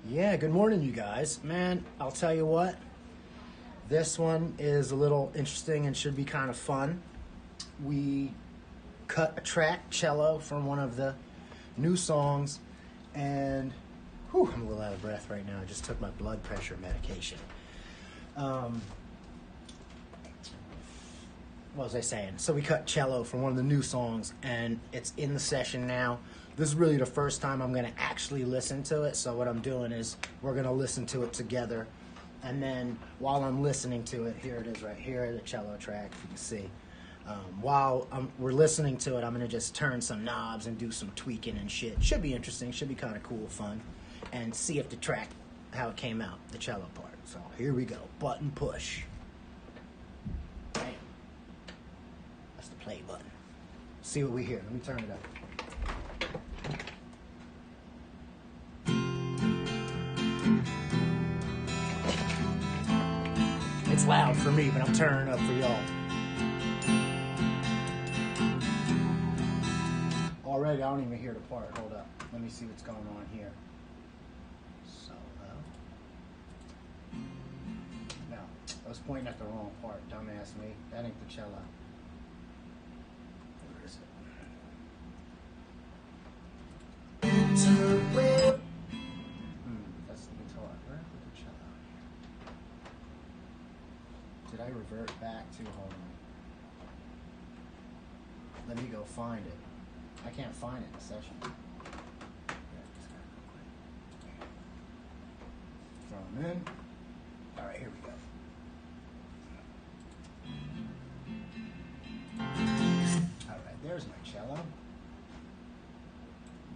Yeah, good morning, you guys. Man, I'll tell you what. This one is a little interesting and should be kind of fun. We cut a track, cello, from one of the new songs, and whew, I'm a little out of breath right now. I just took my blood pressure medication. What was I saying? So we cut cello from one of the new songs, and it's in the session now. This is really the first time I'm going to actually listen to it, so what I'm doing is we're going to listen to it together, and then while I'm listening to it, here it is right here, the cello track, if you can see. While we're listening to it, I'm going to just turn some knobs and do some tweaking and shit. Should be interesting, should be kind of cool, fun, and see if the track, how it came out, the cello part. So here we go, button push. Bam. That's the play button. See what we hear. Let me turn it up. It's loud for me, but I'm turning up for y'all. Already, I don't even hear the part. Hold up. Let me see what's going on here. Solo. No, I was pointing at the wrong part. Dumbass me. That ain't the cello. Where is it? That's the guitar. Where is the cello? Did I revert back to, hold on. Let me go find it. I can't find it in the session. Throw them in. Alright, here we go. Alright, there's my cello.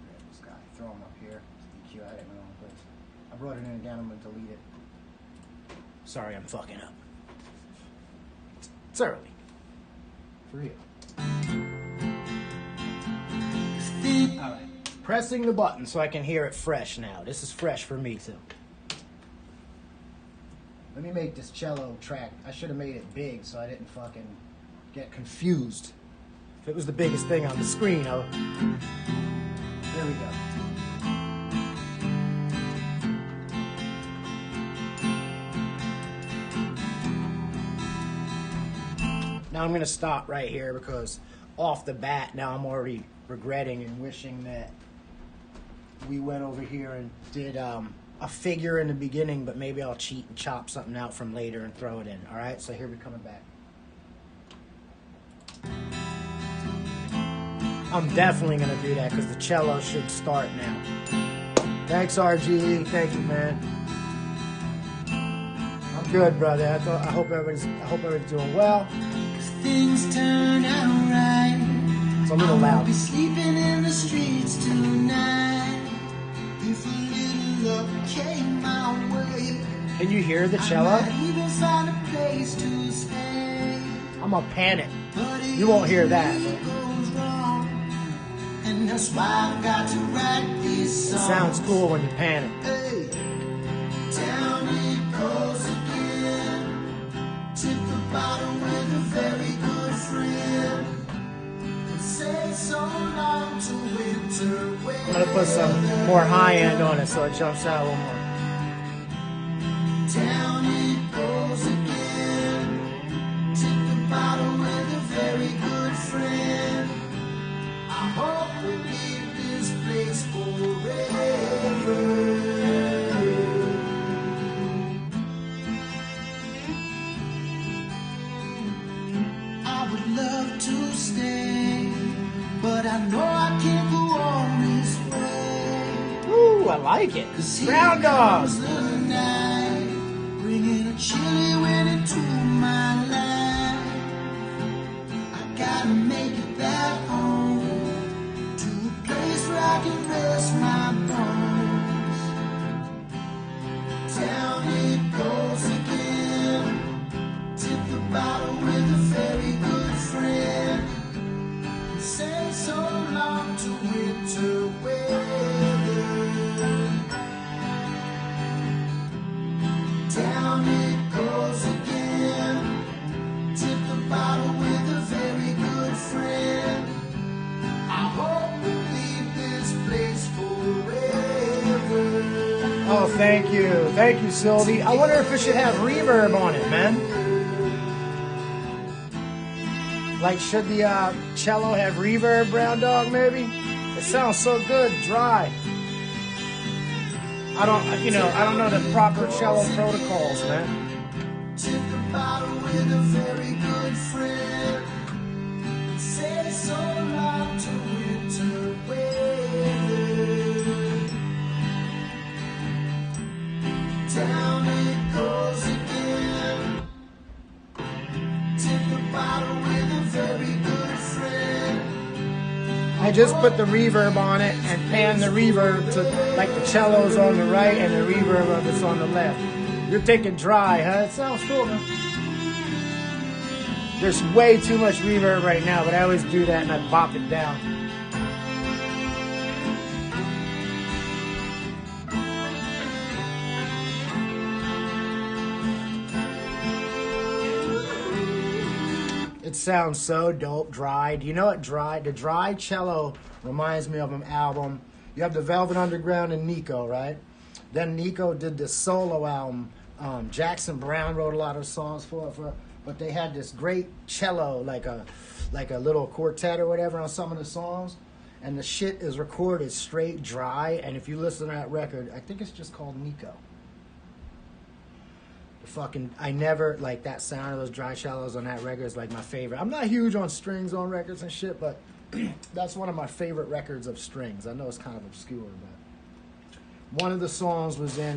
Grab this guy, throw him up here. EQ, I had it in the wrong place. I brought it in again, I'm going to delete it. Sorry, I'm fucking up. It's early. For real. Alright. Pressing the button so I can hear it fresh now. This is fresh for me too. Let me make this cello track. I should have made it big so I didn't fucking get confused. If it was the biggest thing on the screen, I would... There we go. Now I'm going to stop right here because off the bat now I'm already regretting and wishing that we went over here and did a figure in the beginning, but maybe I'll cheat and chop something out from later and throw it in. All right, so here we're coming back. I'm definitely going to do that because the cello should start now. Thanks, RGE. Thank you, man. I'm good, brother. I hope everybody's doing well. Things turn out right. It's a little loud. I'll be sleeping in the streets tonight. If a little love came my way, can you hear the cello? I might even find a place to stay. I'm gonna panic. You won't hear that. Goes wrong, and that's why I've got to write these It songs. sounds cool when you panic. Hey, down it goes again. Tip the bottom with a very good friend. Say so long to winter weather. I'm gonna put some more high end on it so it jumps out a little more. Down it goes again. Tip the bottle with a very good friend. I hope we leave this place forever. I would love to stay, but I know I can't go on this way. Ooh, I like it. Brown dog. Comes the night, bringing a chilly wind into my life. I gotta make it back home, to a place where I can rest my bones. Down it goes again. Tip the bottle with a very good friend. Say so long to winter weather. Down it goes again. Tip the bottle with a very good friend. I hope we leave this place forever. thank you, Sylvie. I wonder if it should have reverb on it, man. Like, should the cello have reverb, Brown Dog? Maybe. It sounds so good, dry. I don't know the proper cello protocols, man. Took a bottle with a very good friend. Said so long to winter weather. Down it goes again. Took a bottle with a very good friend. I just put the reverb on it and pan the reverb to like the cello's on the right and the reverb of it's on the left. You're taking dry, huh? It sounds cool, man. There's way too much reverb right now, but I always do that and I bop it down. It sounds so dope, dry. Do you know what the dry cello reminds me of an album? You have the Velvet Underground and Nico, right? Then Nico did this solo album. Jackson Browne wrote a lot of songs for it, but they had this great cello, like a little quartet or whatever on some of the songs, and the shit is recorded straight dry. And if you listen to that record, I think it's just called Nico. I never like that sound of those dry cellos on that record is like my favorite. I'm not huge on strings on records and shit, but that's one of my favorite records of strings. I know it's kind of obscure, but one of the songs was in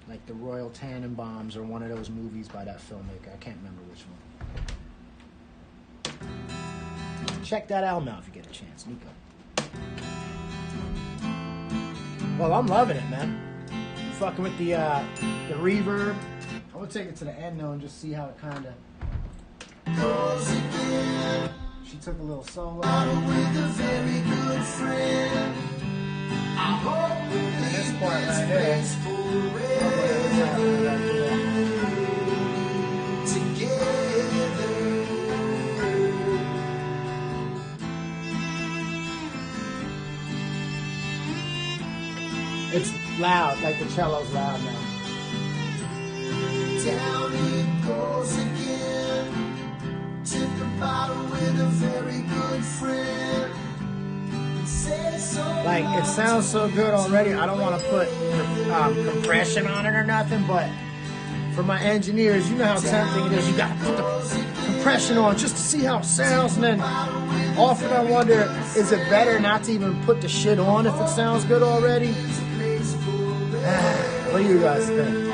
like the Royal Tannenbaums or one of those movies by that filmmaker. I can't remember which one. Check that album out if you get a chance, Nico. Well, I'm loving it, man. Fucking with the reverb. I'm gonna take it to the end though and just see how it kind of goes again. She took a little solo. With a very good friend. I hope this part right there. Together. It's loud, like the cello's loud now. Down it goes again. Took a bottle with a very good friend. Like, it sounds so good already. I don't want to put compression on it or nothing, but for my engineers, you know how tempting it is. You got to put the compression on just to see how it sounds, and then often I wonder, is it better not to even put the shit on if it sounds good already? What do you guys think?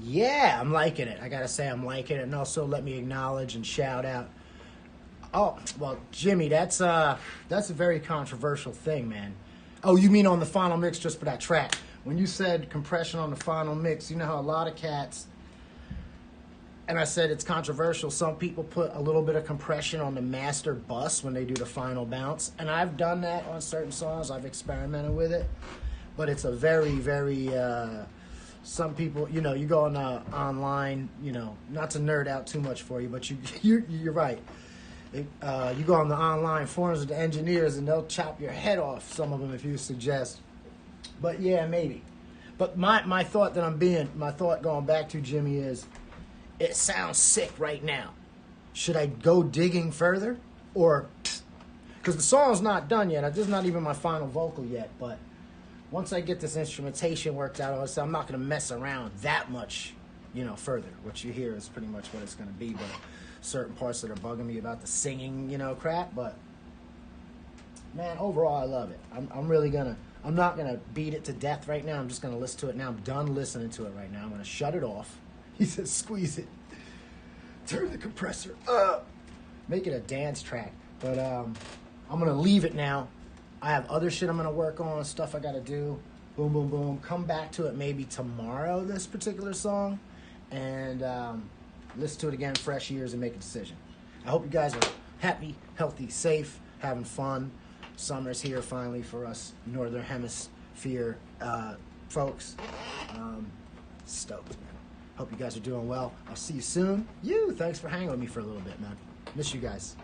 Yeah, I'm liking it. I gotta say I'm liking it, and also let me acknowledge and shout out. Oh, well, Jimmy, that's a very controversial thing, man. Oh, you mean on the final mix just for that track? When you said compression on the final mix, you know how a lot of cats, and I said it's controversial, some people put a little bit of compression on the master bus when they do the final bounce, and I've done that on certain songs. I've experimented with it, but it's a very, very... some people, you know, you go on online, you know, not to nerd out too much for you, but you're right. You go on the online forums with the engineers, and they'll chop your head off, some of them, if you suggest. But yeah, maybe. But my thought going back to, Jimmy, is it sounds sick right now. Should I go digging further? Or, because the song's not done yet. This is not even my final vocal yet, but once I get this instrumentation worked out, I'm not going to mess around that much, you know, further. What you hear is pretty much what it's going to be, but certain parts that are bugging me about the singing, you know, crap. But, man, overall, I love it. I'm not going to beat it to death right now. I'm just going to listen to it now. I'm done listening to it right now. I'm going to shut it off. He says, squeeze it. Turn the compressor up. make it a dance track. But I'm gonna leave it now. I have other shit I'm gonna work on, stuff I gotta do. Boom, boom, boom. Come back to it maybe tomorrow, this particular song, and listen to it again, fresh ears, and make a decision. I hope you guys are happy, healthy, safe, having fun. Summer's here finally for us Northern Hemisphere folks. Stoked, man. Hope you guys are doing well. I'll see you soon. Thanks for hanging with me for a little bit, man. Miss you guys.